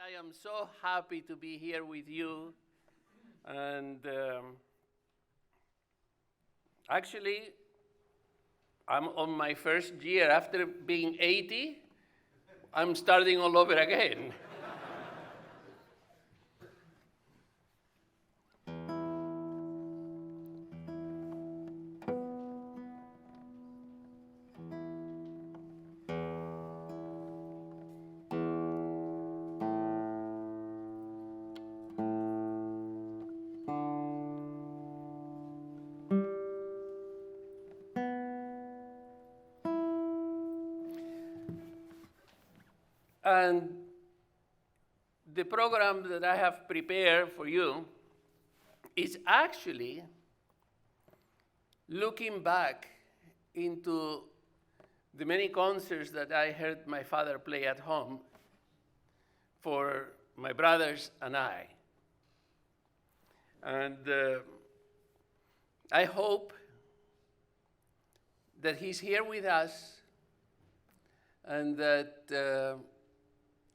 I am so happy to be here with you. And actually, I'm on my first year. After being 80, I'm starting all over again. And the program that I have prepared for you is actually looking back into the many concerts that I heard my father play at home for my brothers and I. And I hope that he's here with us and that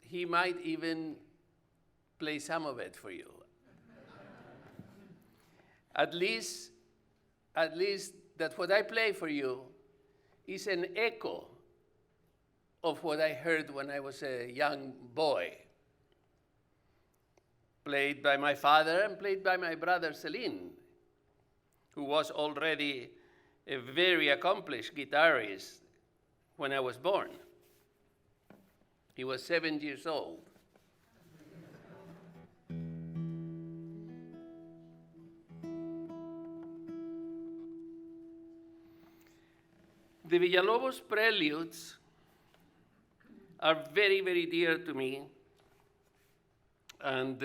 he might even play some of it for you. At least that what I play for you is an echo of what I heard when I was a young boy, played by my father and played by my brother Celine, who was already a very accomplished guitarist when I was born. He was 7 years old. The Villalobos preludes are very, very dear to me. And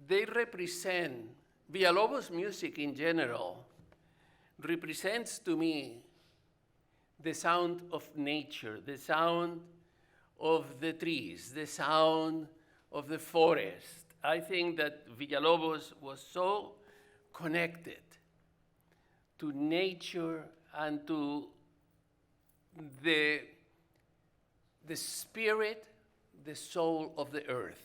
they represent, Villalobos music in general represents to me the sound of nature, the sound of the trees, the sound of the forest. I think that Villalobos was so connected to nature and to the spirit, the soul of the earth.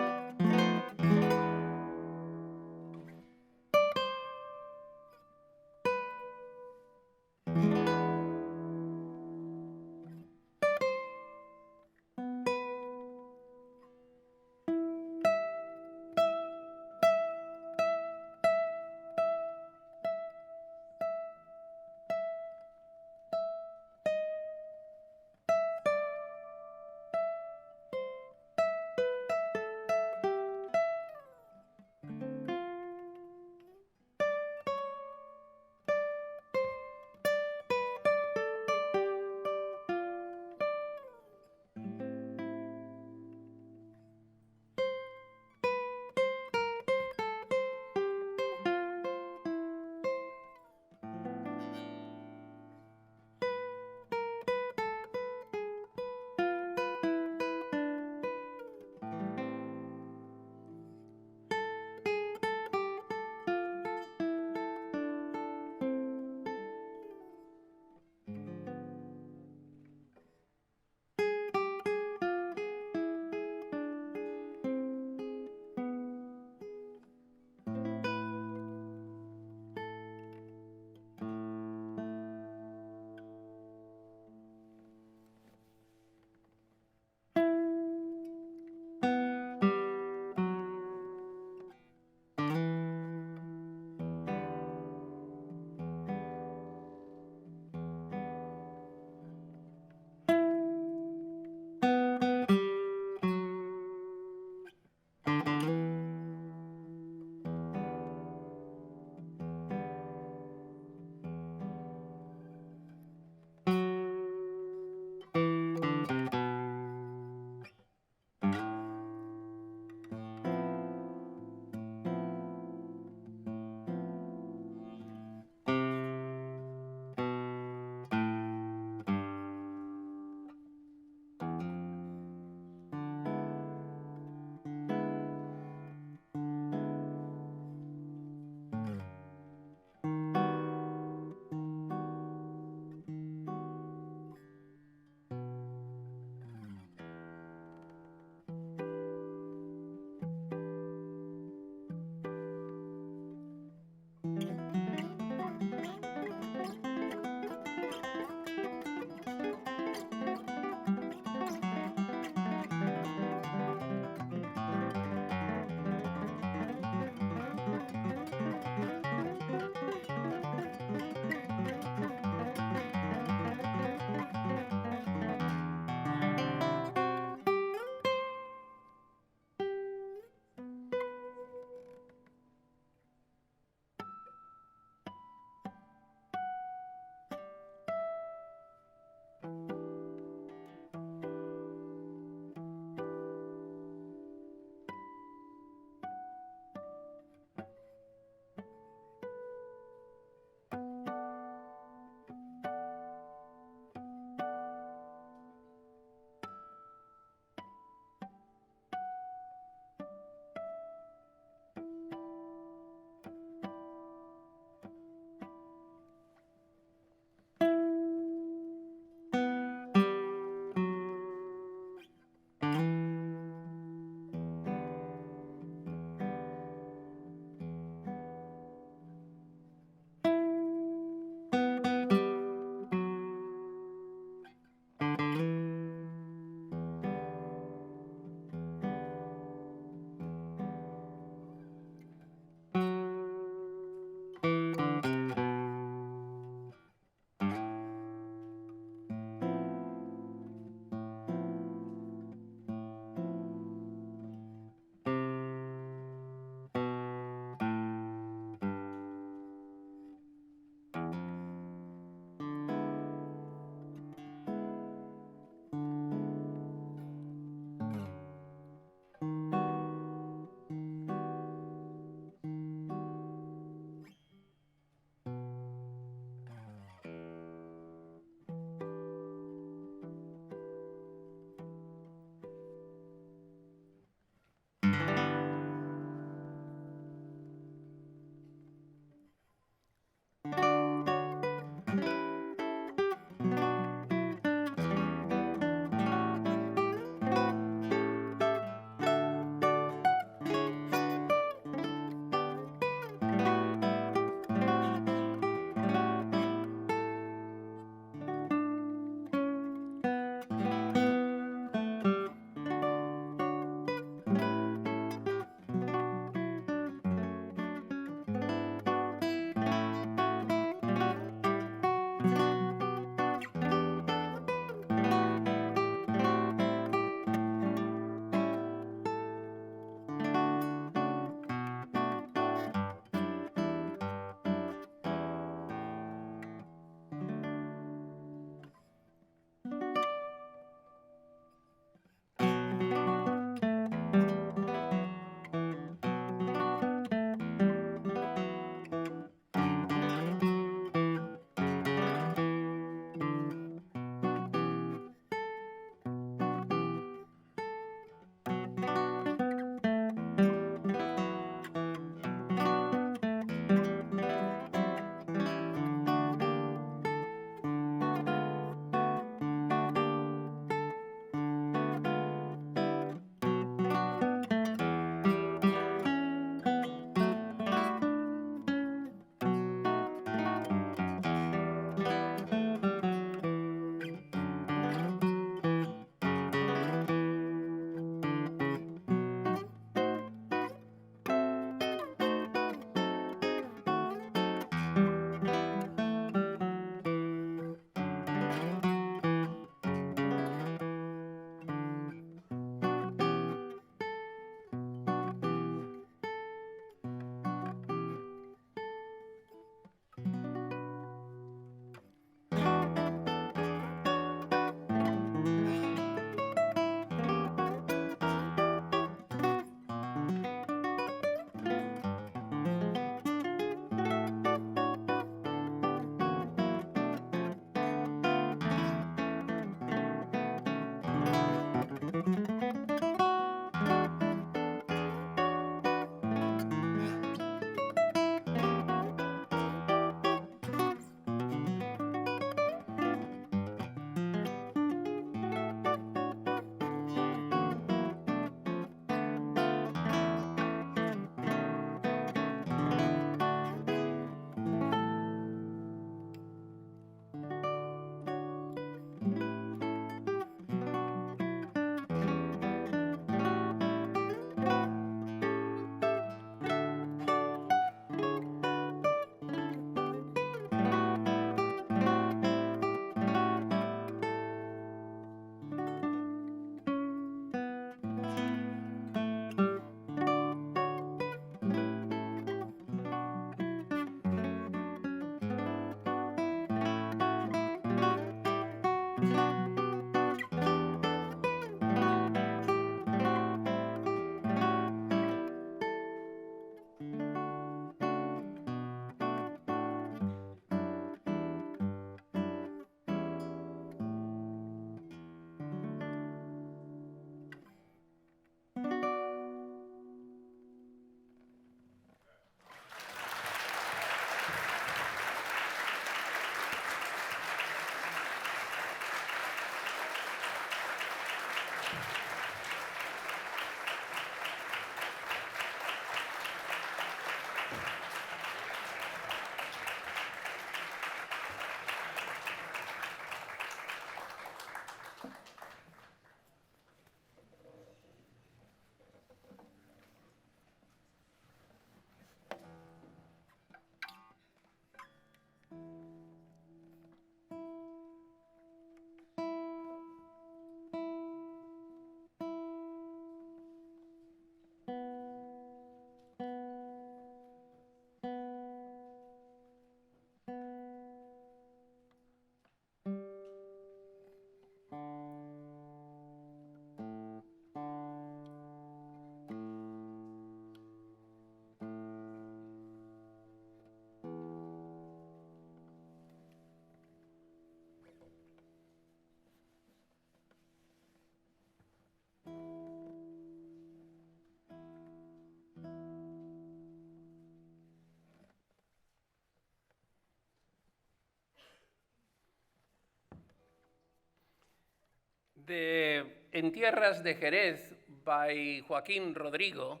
The En Tierras de Jerez by Joaquín Rodrigo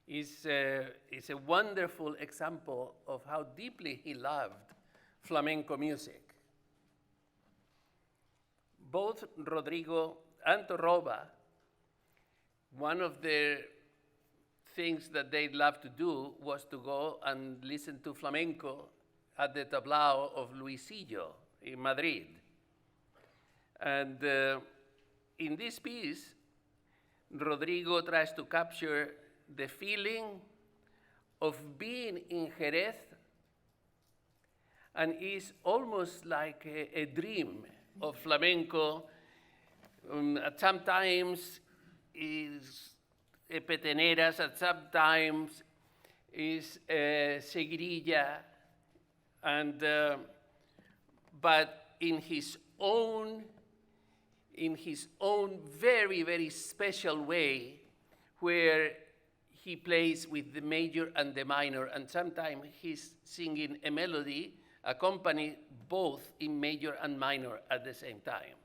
is a wonderful example of how deeply he loved flamenco music. Both Rodrigo and Torroba, one of their things that they loved to do was to go and listen to flamenco at the tablao of Luisillo in Madrid. And in this piece, Rodrigo tries to capture the feeling of being in Jerez, and is almost like a dream of flamenco. Sometimes is peteneras, at sometimes is seguirilla, and but in his own very, very special way, where he plays with the major and the minor, and sometimes he's singing a melody accompanied both in major and minor at the same time.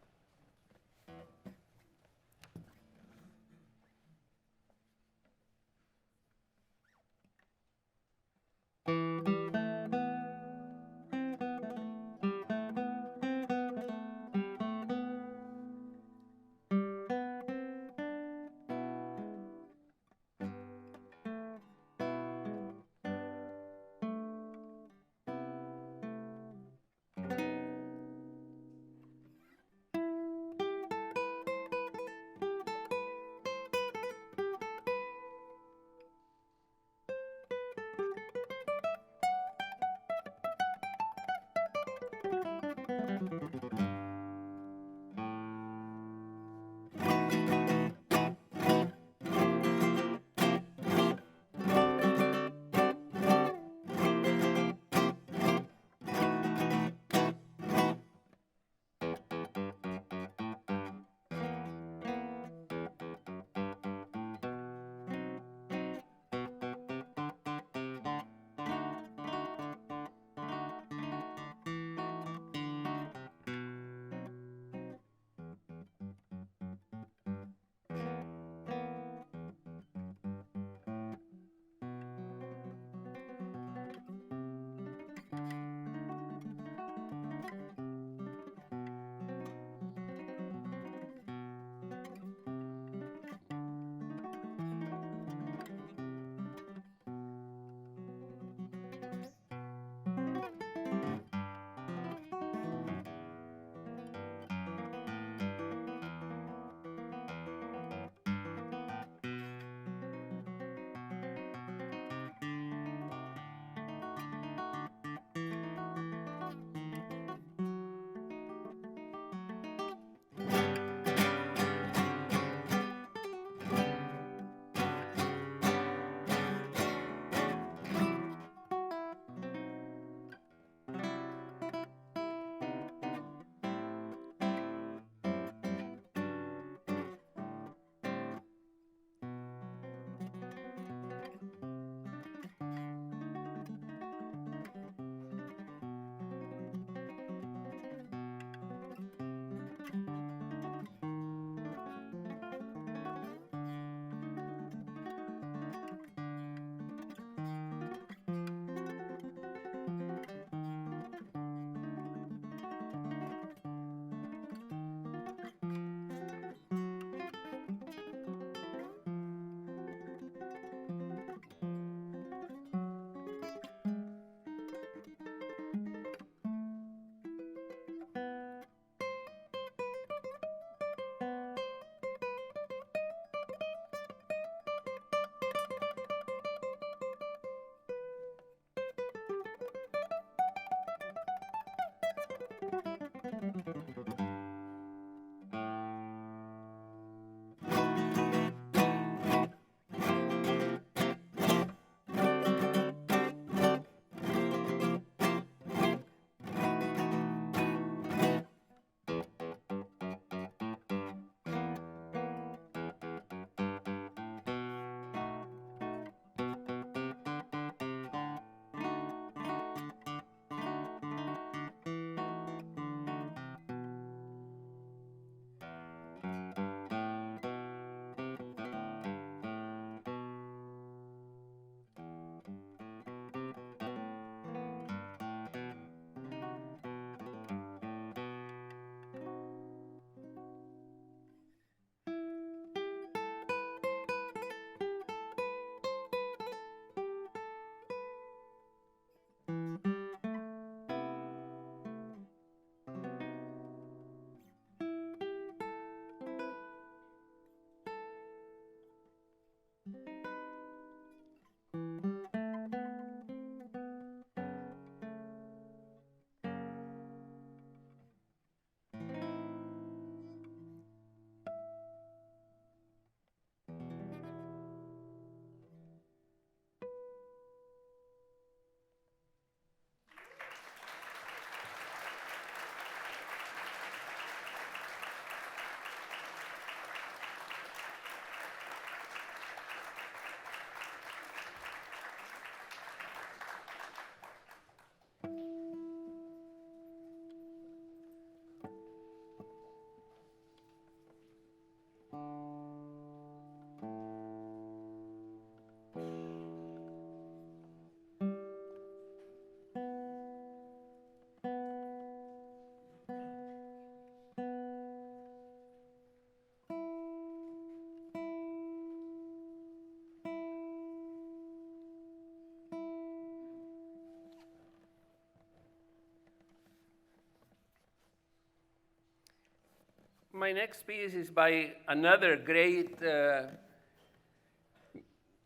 My next piece is by another great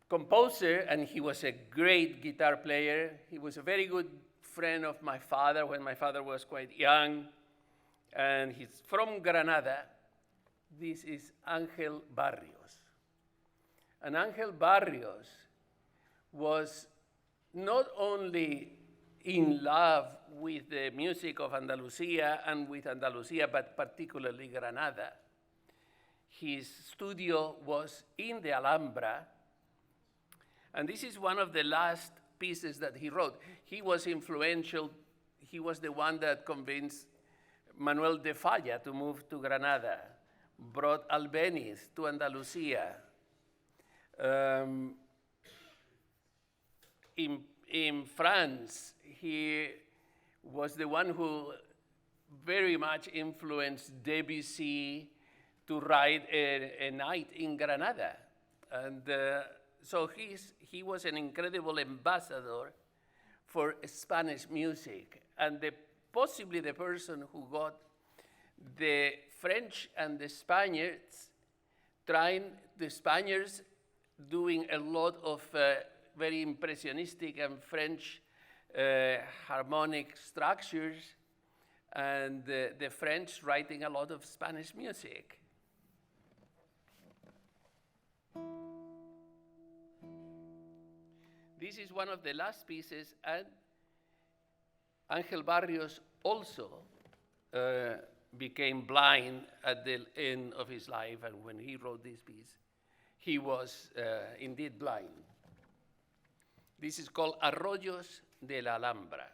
composer, and he was a great guitar player. He was a very good friend of my father when my father was quite young, and he's from Granada. This is Ángel Barrios. And Ángel Barrios was not only in love with the music of Andalusia and with Andalusia, but particularly Granada. His studio was in the Alhambra, and this is one of the last pieces that he wrote. He was influential. He was the one that convinced Manuel de Falla to move to Granada, brought Albéniz to Andalusia. In France, he was the one who very much influenced Debussy to write a night in Granada. And so he was an incredible ambassador for Spanish music, and possibly the person who got the French and the Spaniards doing a lot of very impressionistic and French harmonic structures, and the French writing a lot of Spanish music. This is one of the last pieces, and Ángel Barrios also became blind at the end of his life, and when he wrote this piece, he was indeed blind. This is called Arroyos de la Alhambra.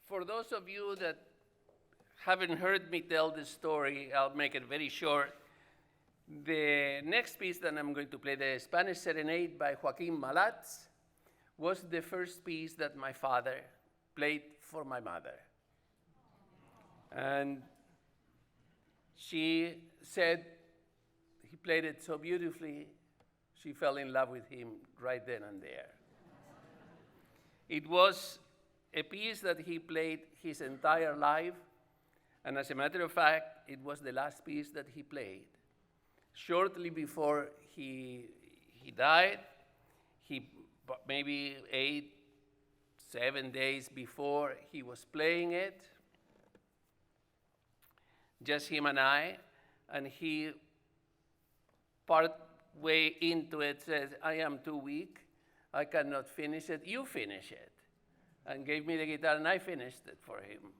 For those of you that haven't heard me tell this story, I'll make it very short. The next piece that I'm going to play, the Spanish Serenade by Joaquin Malatz, was the first piece that my father played for my mother. And she said he played it so beautifully, she fell in love with him right then and there. It was a piece that he played his entire life, and as a matter of fact, it was the last piece that he played. Shortly before he died, maybe 7 days before he was playing it, just him and I, and he part way into it says, I am too weak, I cannot finish it, you finish it. And gave me the guitar and I finished it for him.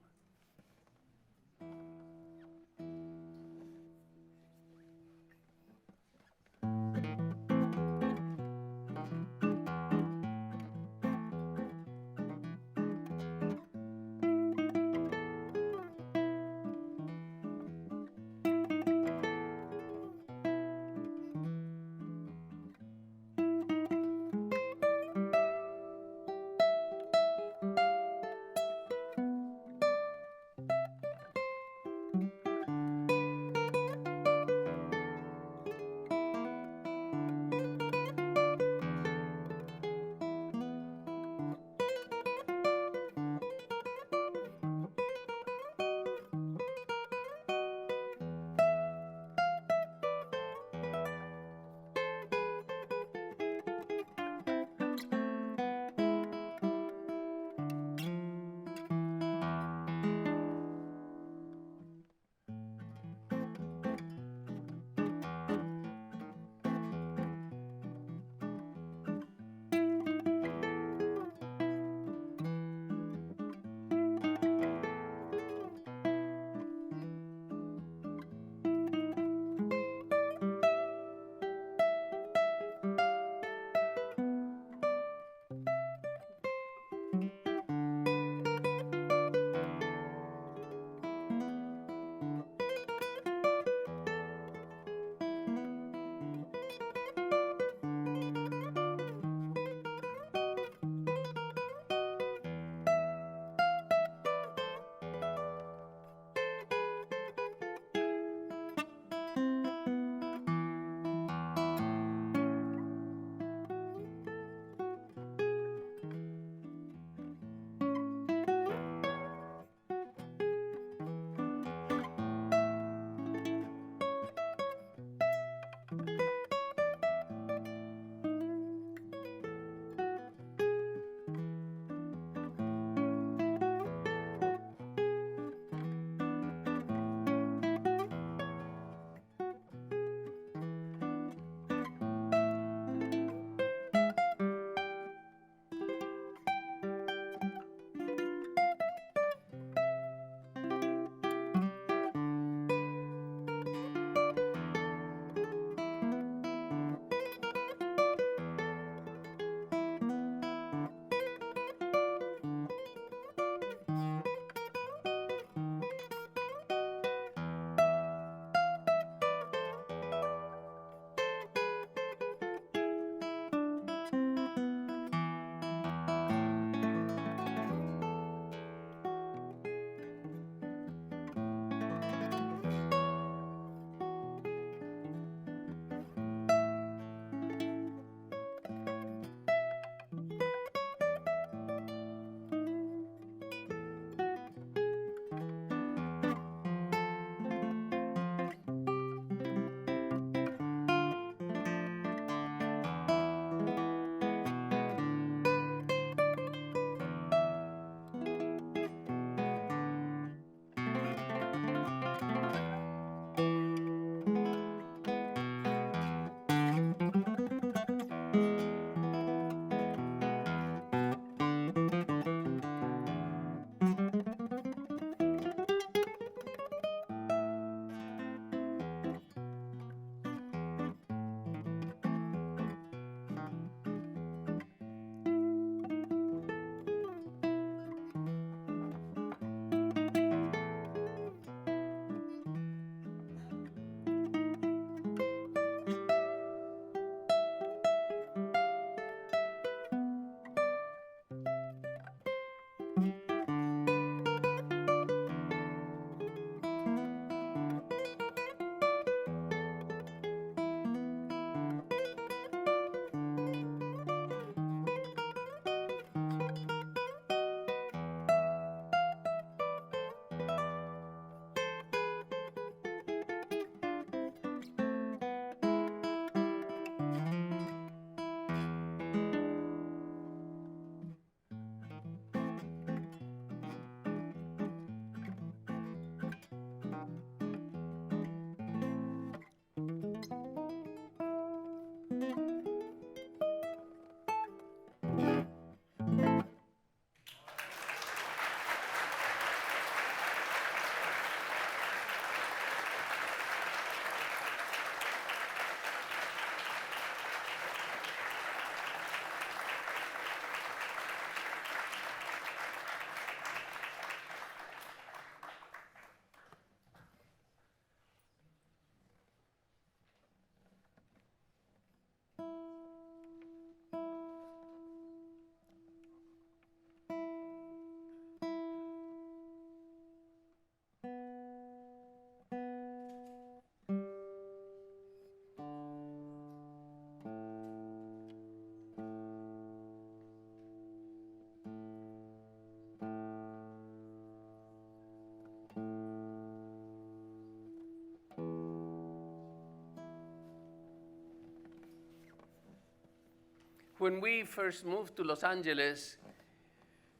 When we first moved to Los Angeles,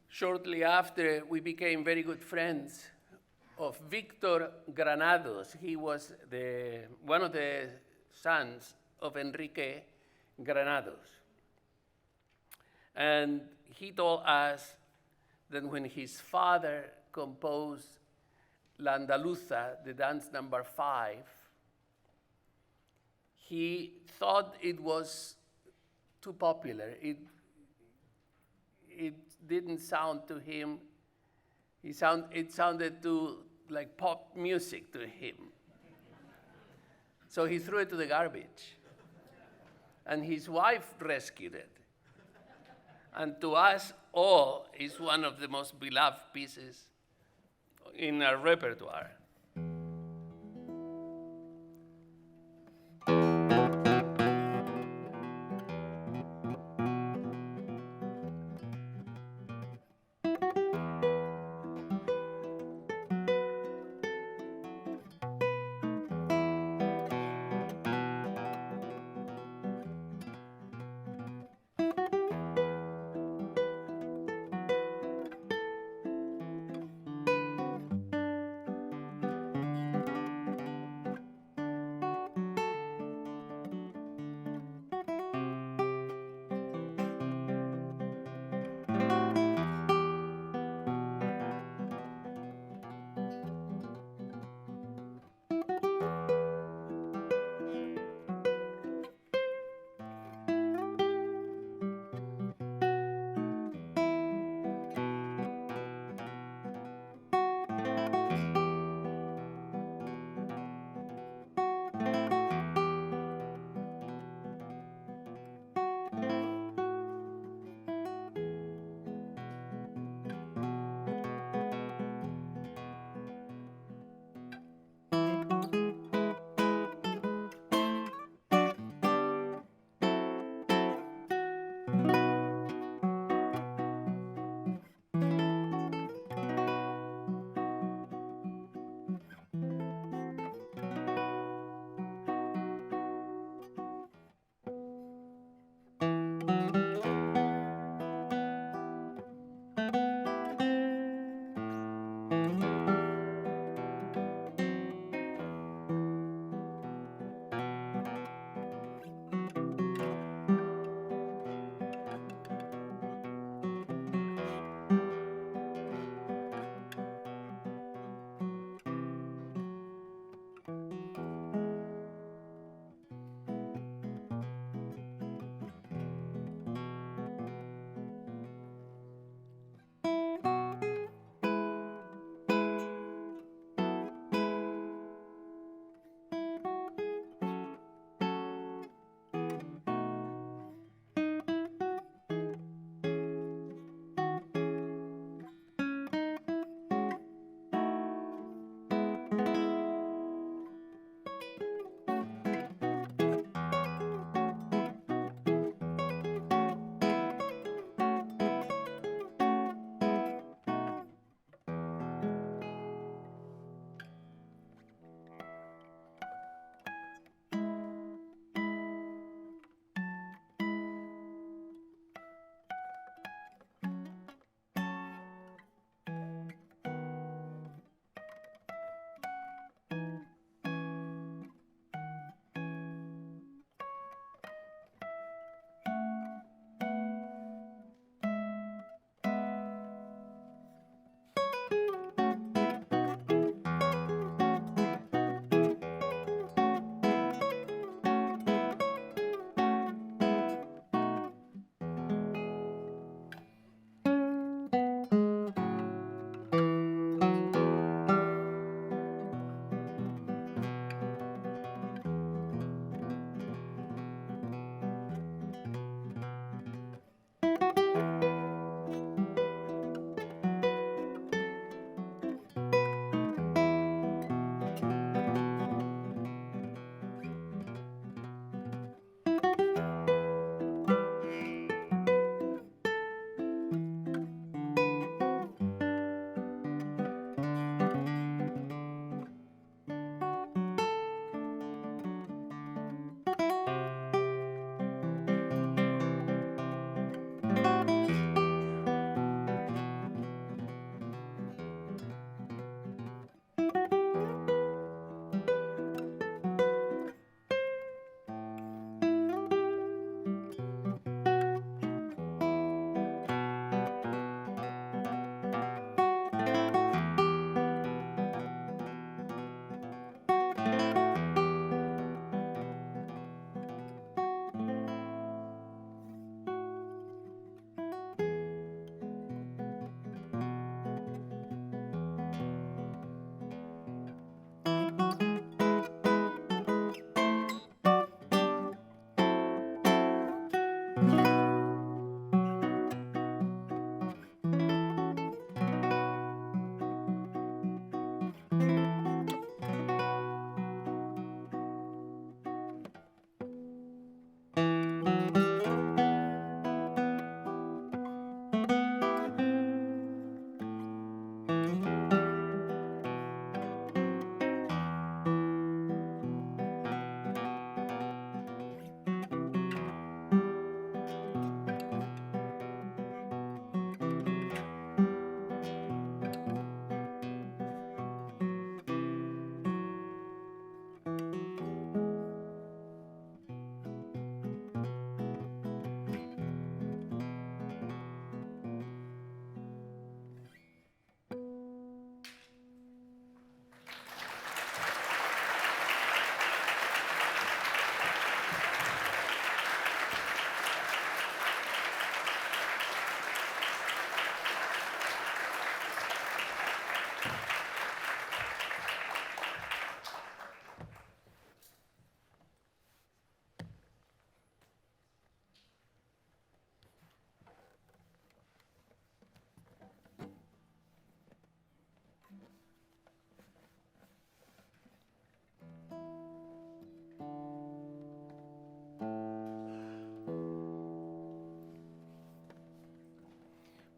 shortly after, we became very good friends of Victor Granados. He was one of the sons of Enrique Granados. And he told us that when his father composed La Andaluza, the dance number 5, he thought it was too popular. It didn't sound to him, it sounded too like pop music to him. So he threw it to the garbage. And his wife rescued it. And to us all, it's one of the most beloved pieces in our repertoire.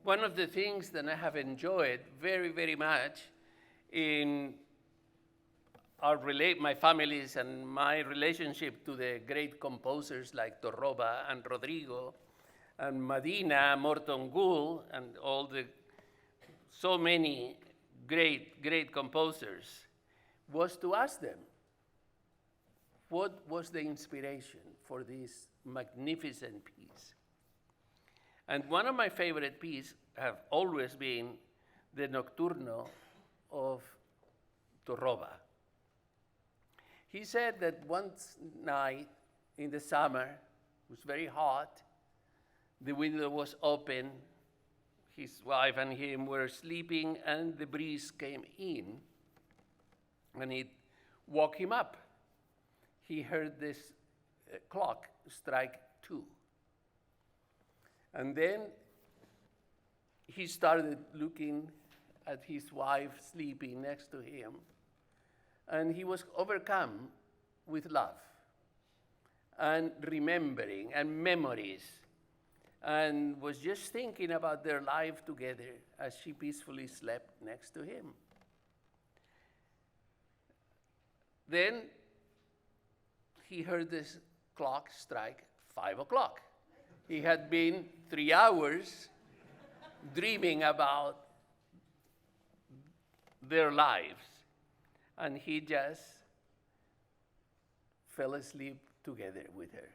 One of the things that I have enjoyed very, very much in my family's and my relationship to the great composers like Torroba and Rodrigo and Medina, Morton Gould, and so many great composers, was to ask them, what was the inspiration for this magnificent piece? And one of my favorite pieces have always been the Nocturno of Torroba. He said that one night in the summer, it was very hot, the window was open, his wife and him were sleeping, and the breeze came in, and it woke him up. He heard this clock strike 2. And then he started looking at his wife sleeping next to him, and he was overcome with love and remembering and memories, and was just thinking about their life together as she peacefully slept next to him. Then he heard this clock strike 5 o'clock. He had been 3 hours dreaming about their lives, and he just fell asleep together with her.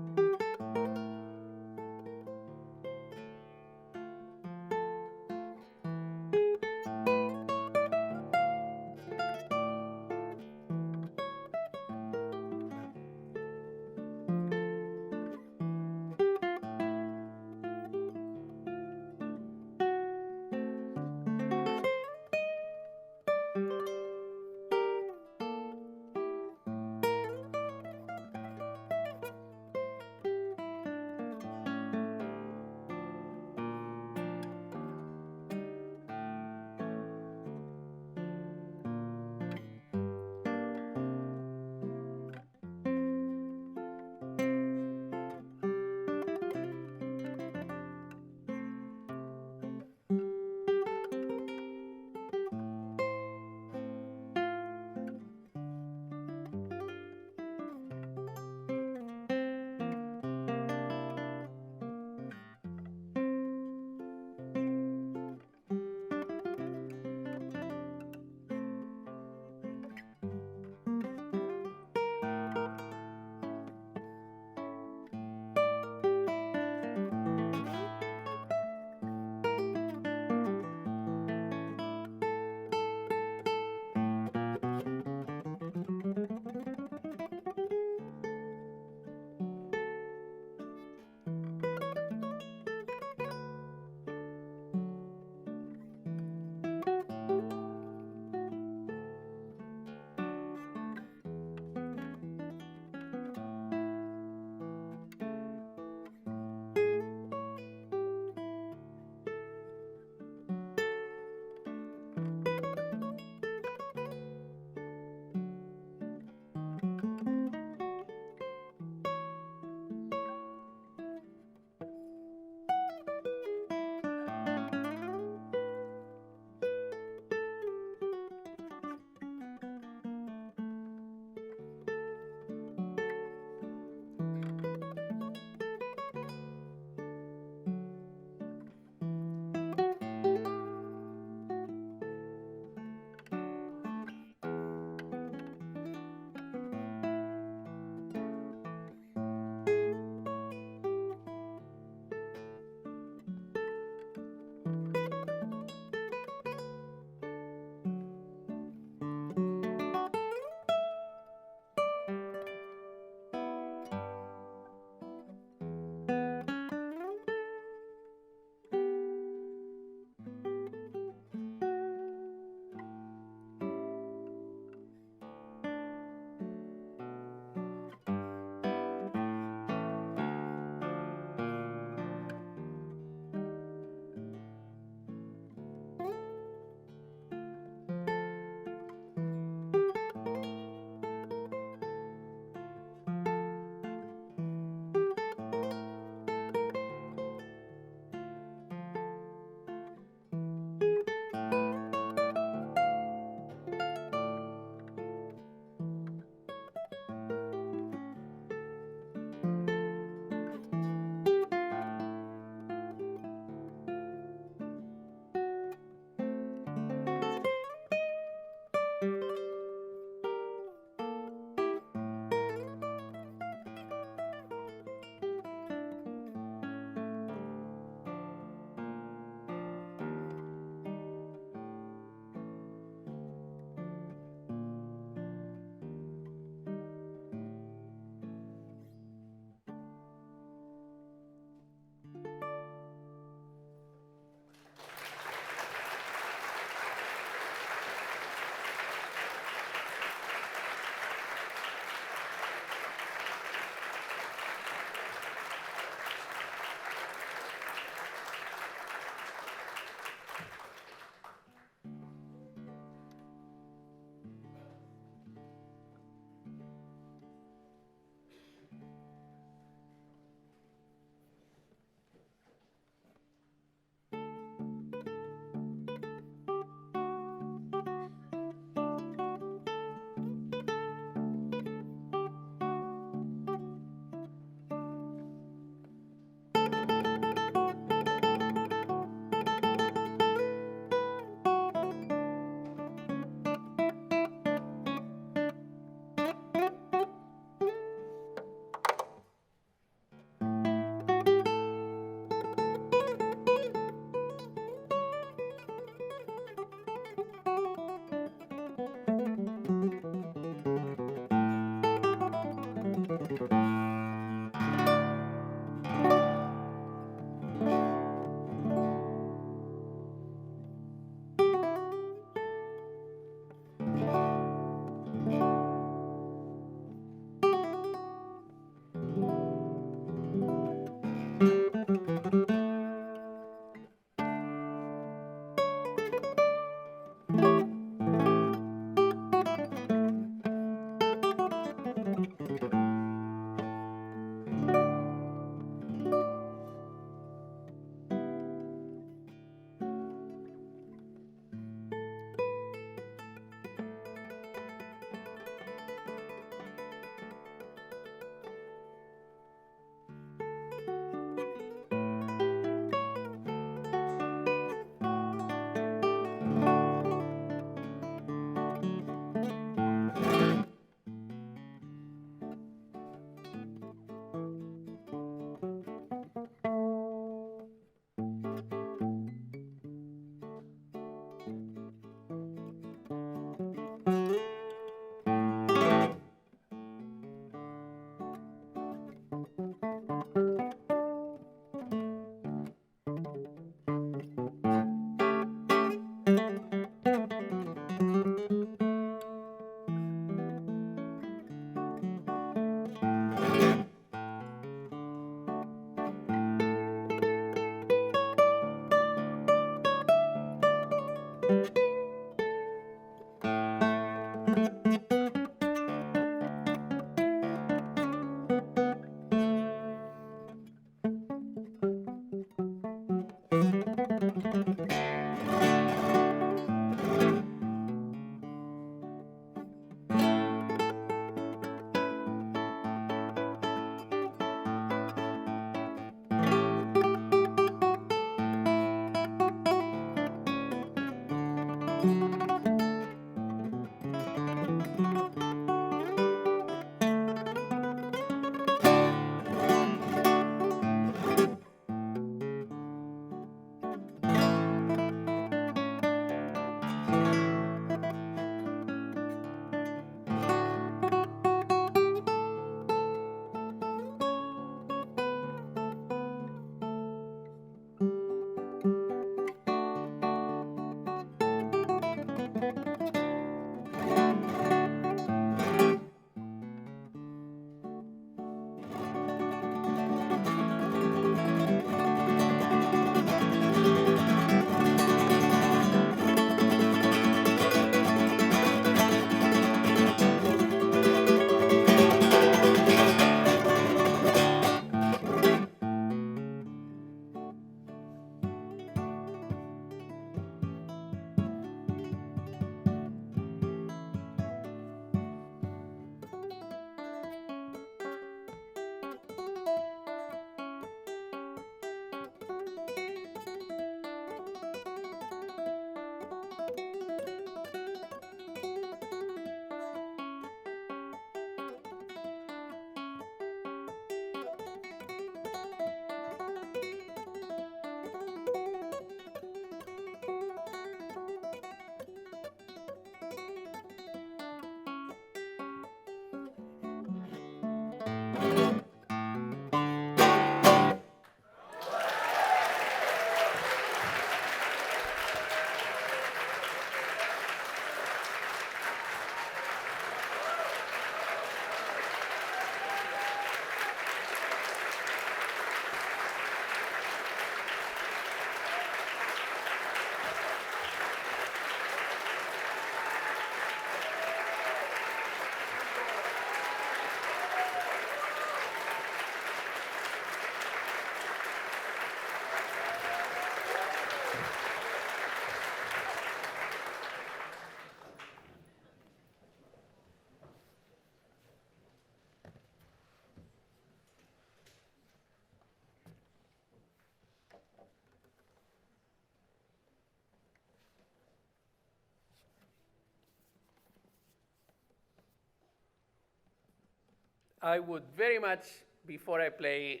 I would very much, before I play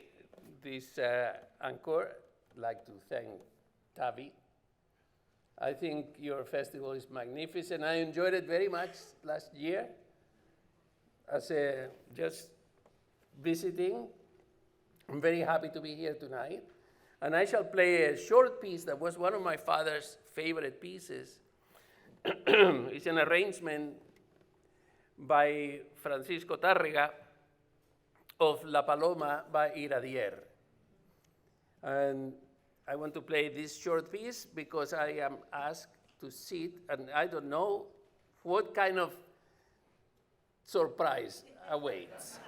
this encore, like to thank Tavi. I think your festival is magnificent. I enjoyed it very much last year as just visiting. I'm very happy to be here tonight. And I shall play a short piece that was one of my father's favorite pieces. It's an arrangement by Francisco Tárrega of La Paloma by Iradier. And I want to play this short piece because I am asked to sit, and I don't know what kind of surprise awaits.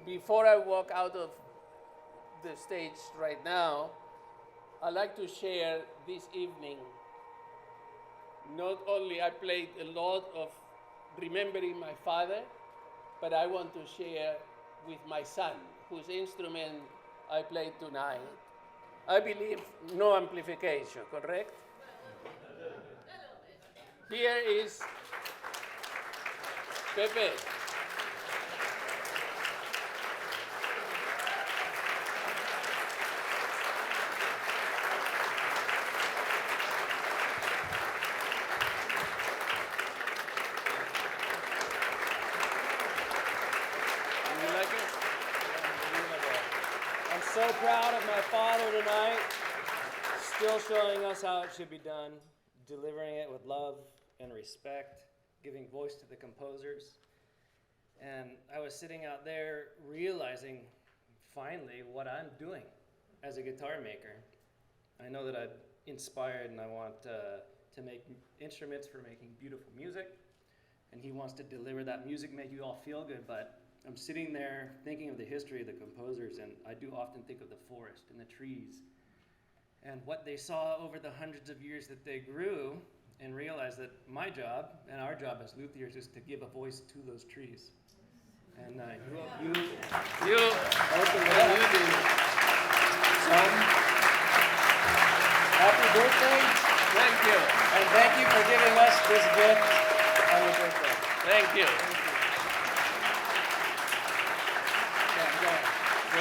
Before I walk out of the stage right now, I'd like to share this evening. Not only I played a lot of remembering my father, but I want to share with my son. whose instrument I played tonight. I believe no amplification, correct? Here is Pepe. So proud of my father tonight, still showing us how it should be done, delivering it with love and respect, giving voice to the composers. And I was sitting out there realizing finally what I'm doing as a guitar maker. I know that I'm inspired and I want to make instruments for making beautiful music, and he wants to deliver that music, make you all feel good, but I'm sitting there thinking of the history of the composers, and I do often think of the forest and the trees and what they saw over the hundreds of years that they grew, and realize that my job and our job as luthiers is to give a voice to those trees. And you opened it up. Son, happy birthday. Thank you. And thank you for giving us this gift on your birthday. Thank you. I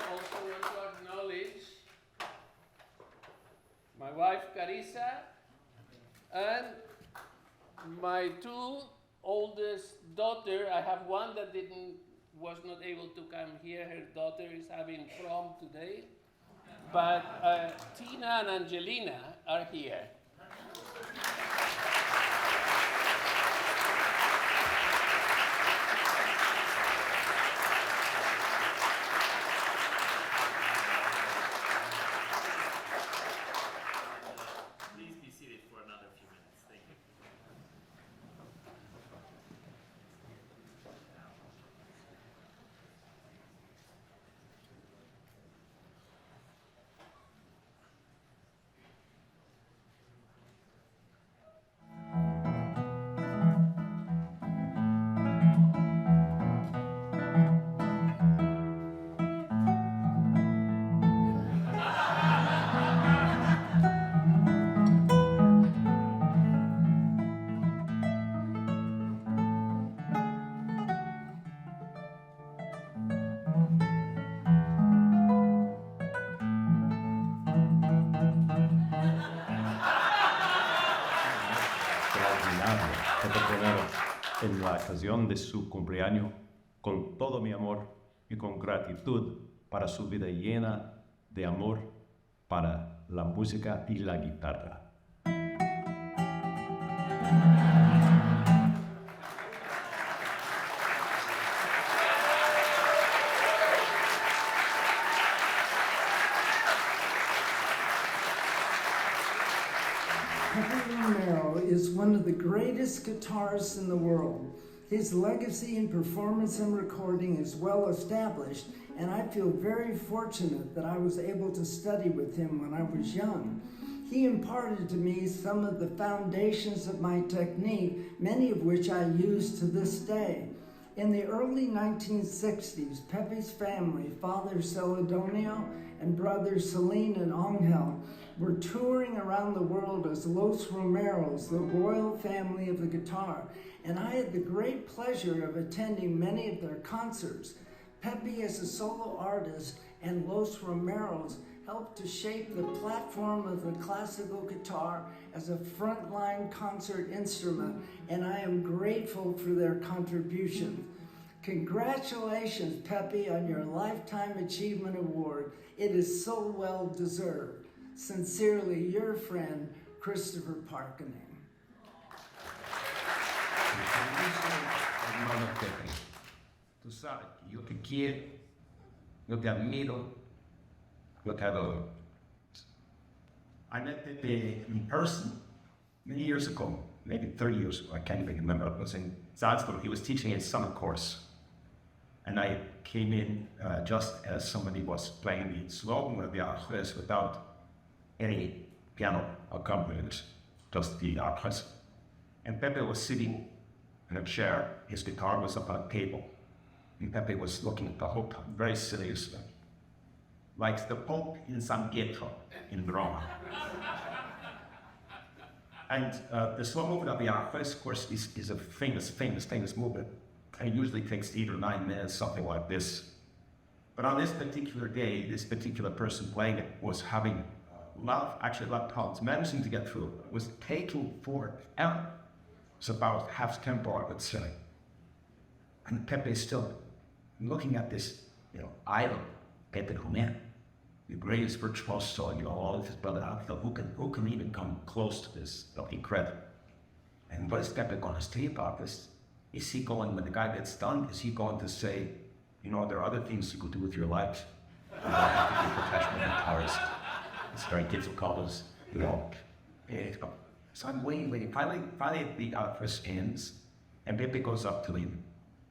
also want to acknowledge my wife Carissa and my two oldest daughter. I have one that was not able to come here. Her daughter is having prom today. But Tina and Angelina are here. Please be seated for another few minutes. Thank you. Pepe Romero, en la ocasión de su cumpleaños, con todo mi amor y con gratitud para su vida llena de amor para la música y la guitarra. Pepe Romero is one of the greatest guitarists in the world. His legacy in performance and recording is well established, and I feel very fortunate that I was able to study with him when I was young. He imparted to me some of the foundations of my technique, many of which I use to this day. In the early 1960s, Pepe's family, Father Celedonio and brothers Celine and Ángel, were touring around the world as Los Romeros, the royal family of the guitar, and I had the great pleasure of attending many of their concerts. Pepe as a solo artist and Los Romeros helped to shape the platform of the classical guitar as a frontline concert instrument, and I am grateful for their contributions. Congratulations, Pepe, on your Lifetime Achievement Award. It is so well deserved. Sincerely, your friend, Christopher Parkening. Hermano Pepe, tú sabes que yo te quiero, yo te admiro, yo te adoro. I met Pepe in person many years ago, maybe 30 years ago, I can't even remember. I was in Salzburg. He was teaching a summer course. And I came in just as somebody was playing the slogan of the Barrios without any piano accompaniment, just the Barrios. And Pepe was sitting in a chair, his guitar was up on a table, and Pepe was looking at the whole time, very seriously, like the Pope in San Pietro in Rome. And the slow movement of the Barrios, of course, is a famous movement. It usually takes 8 or 9 minutes, something like this. But on this particular day, this particular person playing it was having a lot of problems, managing to get through. It was taking forever. It's about half tempo, I would say. And Pepe is still looking at this, idol, Pepe Romero, the greatest virtuoso, all of his brother Ángel, who can even come close to this, incredible. And what is Pepe going to say about this? Is he going, when the guy gets done, is he going to say, there are other things you could do with your life? You don't have to be a professional guitarist. It's very difficult, So I'm waiting. Finally the outburst ends, and Pepe goes up to him,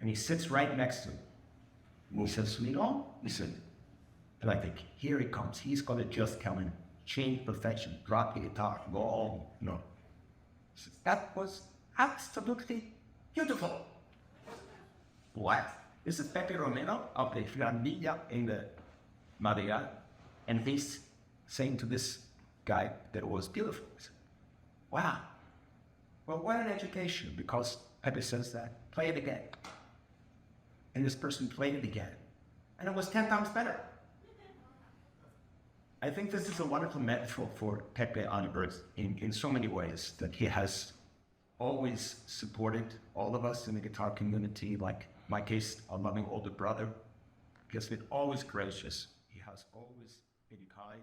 and he sits right next to him. And he says to me, listen. And I think, here he comes. He's going to just come and change perfection, drop the guitar, go on. So that was absolutely beautiful. What? This is Pepe Romero of the Granada in the Madrigal, and he's saying to this guy that it was beautiful. Wow. Well, what an education, because Pepe says that. Play it again. And this person played it again. And it was 10 times better. I think this is a wonderful metaphor for Pepe on earth in so many ways, that he has always supported all of us in the guitar community, like in my case, a loving older brother. He has been always gracious. He has always been kind.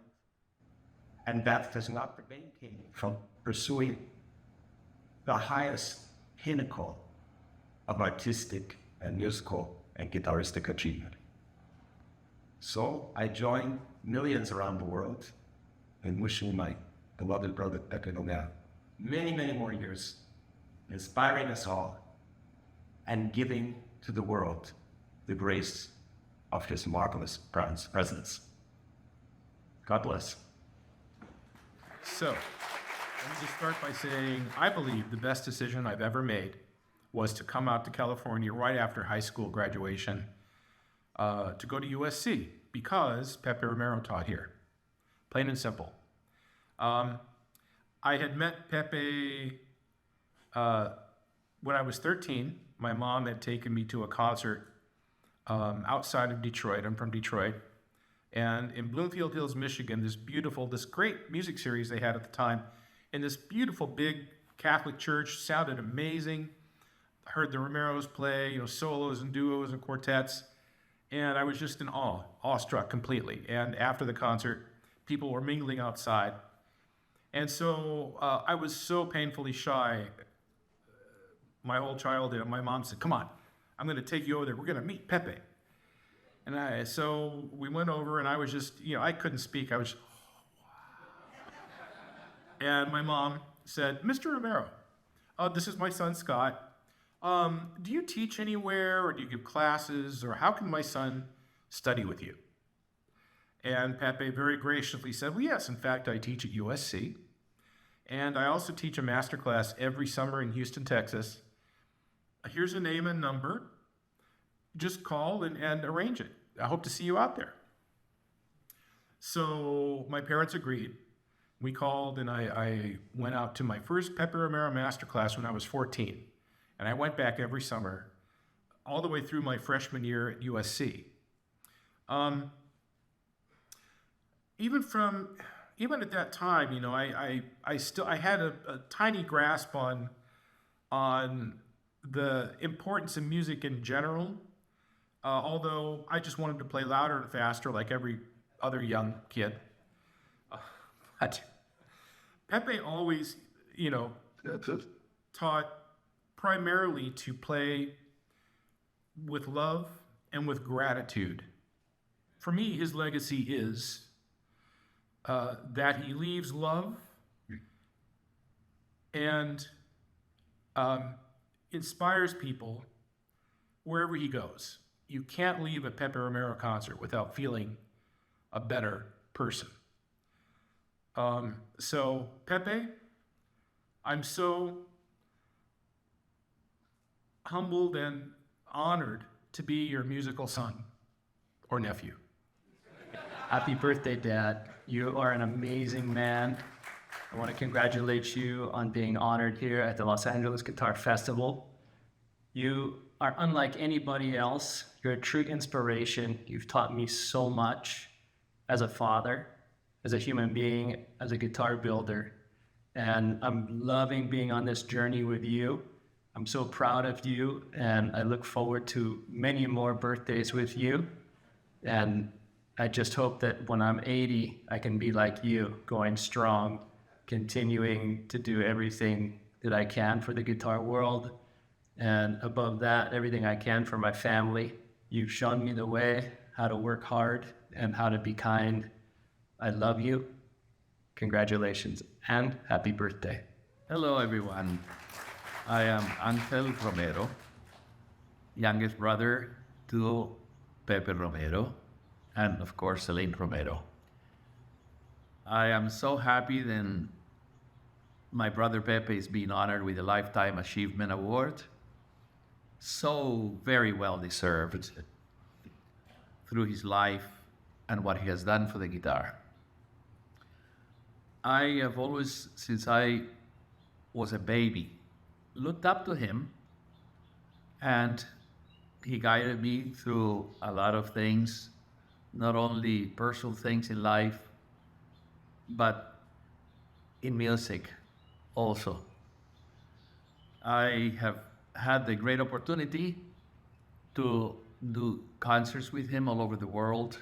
And that does not prevent him from pursuing the highest pinnacle of artistic and musical and guitaristic achievement. So I join millions around the world in wishing my beloved brother Pepe Romero many, many more years, inspiring us all and giving to the world the grace of his marvelous presence. God bless. So, let me just start by saying I believe the best decision I've ever made was to come out to California right after high school graduation to go to USC because Pepe Romero taught here. Plain and simple. I had met Pepe when I was 13. My mom had taken me to a concert outside of Detroit. I'm from Detroit. And in Bloomfield Hills, Michigan, this great music series they had at the time, in this beautiful big Catholic church, sounded amazing. I heard the Romeros play, solos and duos and quartets, and I was just in awe, awestruck completely. And after the concert, people were mingling outside. And so I was so painfully shy my whole childhood. My mom said, come on, I'm going to take you over there. We're going to meet Pepe. And so we went over, and I was just, I couldn't speak. I was, and my mom said, Mr. Romero, this is my son, Scott. Do you teach anywhere, or do you give classes, or how can my son study with you? And Pepe very graciously said, well, yes, in fact, I teach at USC. And I also teach a master class every summer in Houston, Texas. Here's a name and number. Just call and arrange it. I hope to see you out there. So my parents agreed. We called, and I went out to my first Pepe Romero masterclass when I was 14. And I went back every summer, all the way through my freshman year at USC. Even at that time, I had a tiny grasp on the importance of music in general. Although I just wanted to play louder and faster like every other young kid. But Pepe always, taught primarily to play with love and with gratitude. For me, his legacy is that he leaves love and inspires people wherever he goes. you can't leave a Pepe Romero concert without feeling a better person. So, Pepe, I'm so humbled and honored to be your musical son or nephew. Happy birthday, Dad. You are an amazing man. I want to congratulate you on being honored here at the Los Angeles Guitar Festival. You are unlike anybody else. You're a true inspiration. You've taught me so much as a father, as a human being, as a guitar builder. And I'm loving being on this journey with you. I'm so proud of you, and I look forward to many more birthdays with you. And I just hope that when I'm 80, I can be like you, going strong, continuing to do everything that I can for the guitar world. And above that, everything I can for my family. You've shown me the way, how to work hard and how to be kind. I love you. Congratulations and happy birthday. Hello, everyone. I am Ángel Romero, youngest brother to Pepe Romero, and of course, Celine Romero. I am so happy that my brother Pepe is being honored with a Lifetime Achievement Award. So very well deserved through his life and what he has done for the guitar. I have always, since I was a baby, looked up to him, and he guided me through a lot of things, not only personal things in life, but in music also. I have had the great opportunity to do concerts with him all over the world,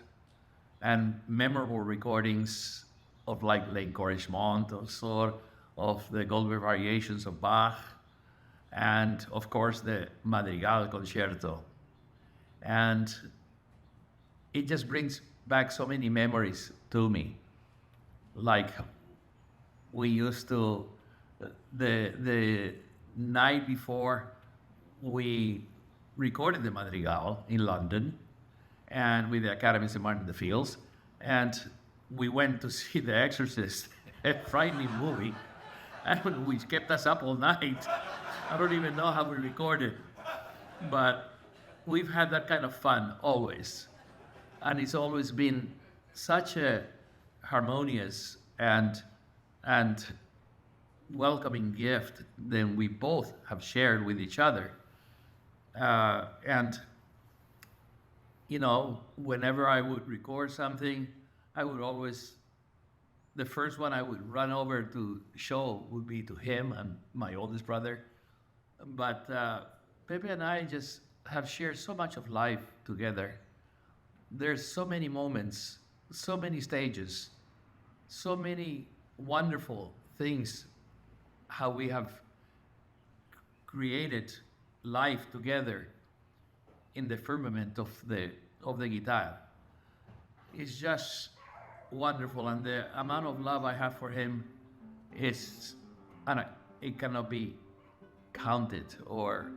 and memorable recordings of like L'Encouragement also, of the Goldberg variations of Bach, and of course the Madrigal Concerto. And it just brings back so many memories to me. Like we used to, the night before we recorded the Madrigal in London, and with the Academy St. Martin in the Fields, and we went to see The Exorcist, a frightening movie, and which kept us up all night. I don't even know how we recorded, but we've had that kind of fun always. And it's always been such a harmonious and welcoming gift that we both have shared with each other. And, you know, whenever I would record something, I would always, the first one I would run over to show would be to him and my oldest brother. But Pepe and I just have shared so much of life together. There's so many moments, so many stages, so many wonderful things, how we have created life together in the firmament of the guitar. It's just wonderful, and the amount of love I have for him is, it cannot be counted or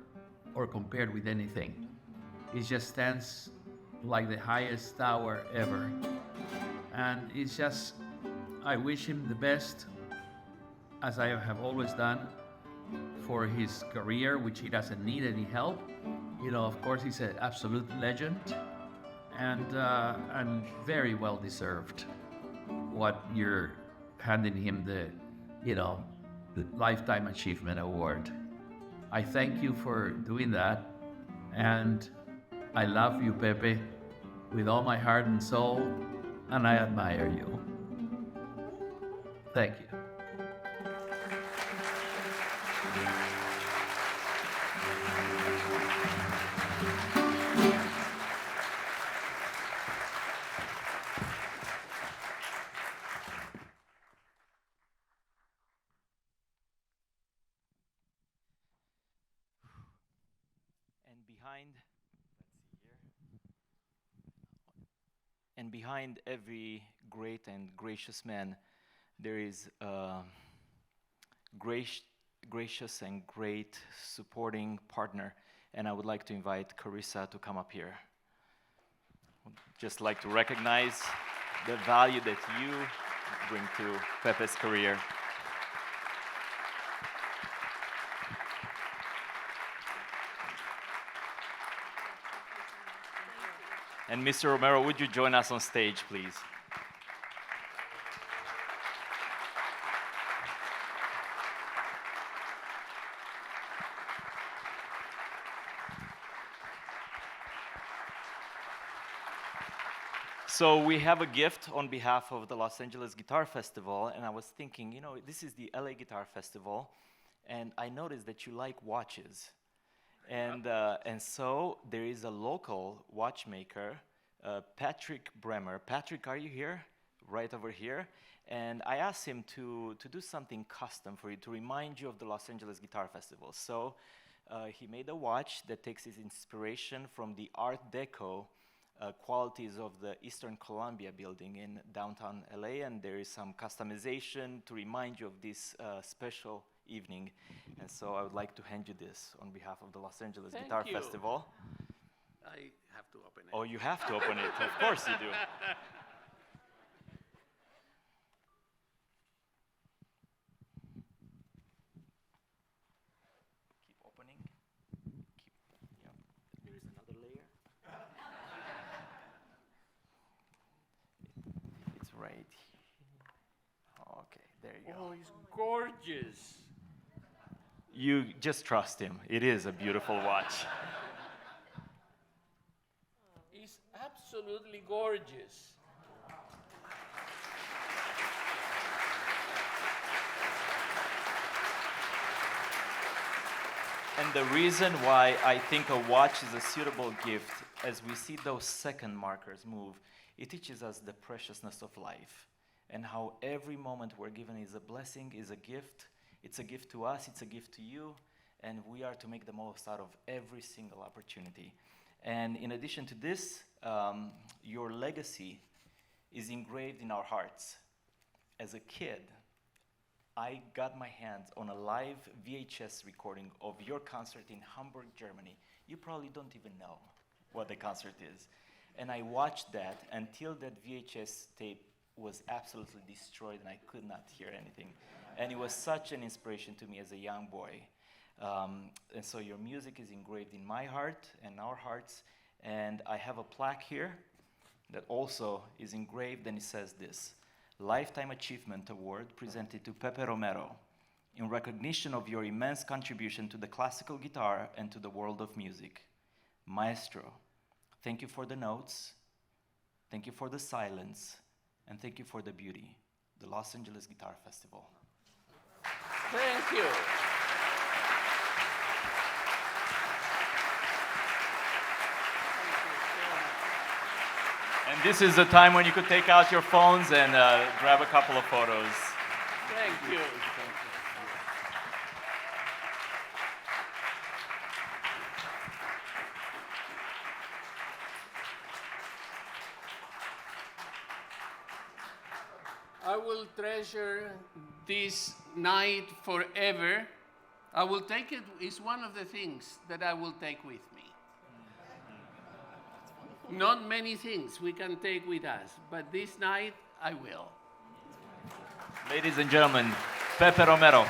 compared with anything. It just stands like the highest tower ever. And it's just, I wish him the best, as I have always done, for his career, which he doesn't need any help. You know, of course, he's an absolute legend, and very well deserved what you're handing him, the Lifetime Achievement Award. I thank you for doing that, and I love you, Pepe, with all my heart and soul, and I admire you. Thank you. And behind every great and gracious man, there is a gracious and great supporting partner. And I would like to invite Carissa to come up here. just like to recognize the value that you bring to Pepe's career. And Mr. Romero, would you join us on stage, please? So we have a gift on behalf of the Los Angeles Guitar Festival, and I was thinking, you know, this is the LA Guitar Festival, and I noticed that you like watches. And so there is a local watchmaker, Patrick Bremer. Patrick, are you here? Right over here. And I asked him to do something custom for you, to remind you of the Los Angeles Guitar Festival. So he made a watch that takes its inspiration from the Art Deco qualities of the Eastern Columbia building in downtown LA, and there is some customization to remind you of this special evening. And so I would like to hand you this on behalf of the Los Angeles Guitar Festival. I have to open it. Oh, you have to open it. Of course you do. Keep opening. Yeah. There is another layer. It's right here. Okay, there you go. Oh, it's gorgeous. You just trust him. It is a beautiful watch. It's absolutely gorgeous. And the reason why I think a watch is a suitable gift, as we see those second markers move, it teaches us the preciousness of life and how every moment we're given is a blessing, is a gift. It's a gift to us, it's a gift to you, and we are to make the most out of every single opportunity. And in addition to this, your legacy is engraved in our hearts. As a kid, I got my hands on a live VHS recording of your concert in Hamburg, Germany. You probably don't even know what the concert is. And I watched that until that VHS tape was absolutely destroyed and I could not hear anything. And it was such an inspiration to me as a young boy. And so your music is engraved in my heart and our hearts. And I have a plaque here that also is engraved, and it says this: Lifetime Achievement Award presented to Pepe Romero in recognition of your immense contribution to the classical guitar and to the world of music. Maestro, thank you for the notes, thank you for the silence, and thank you for the beauty. The Los Angeles Guitar Festival. Thank you. And this is the time when you could take out your phones and grab a couple of photos. Thank you. I will treasure this night forever. I will take it, it's one of the things that I will take with me. Not many things we can take with us, but this night I will. Ladies and gentlemen, Pepe Romero.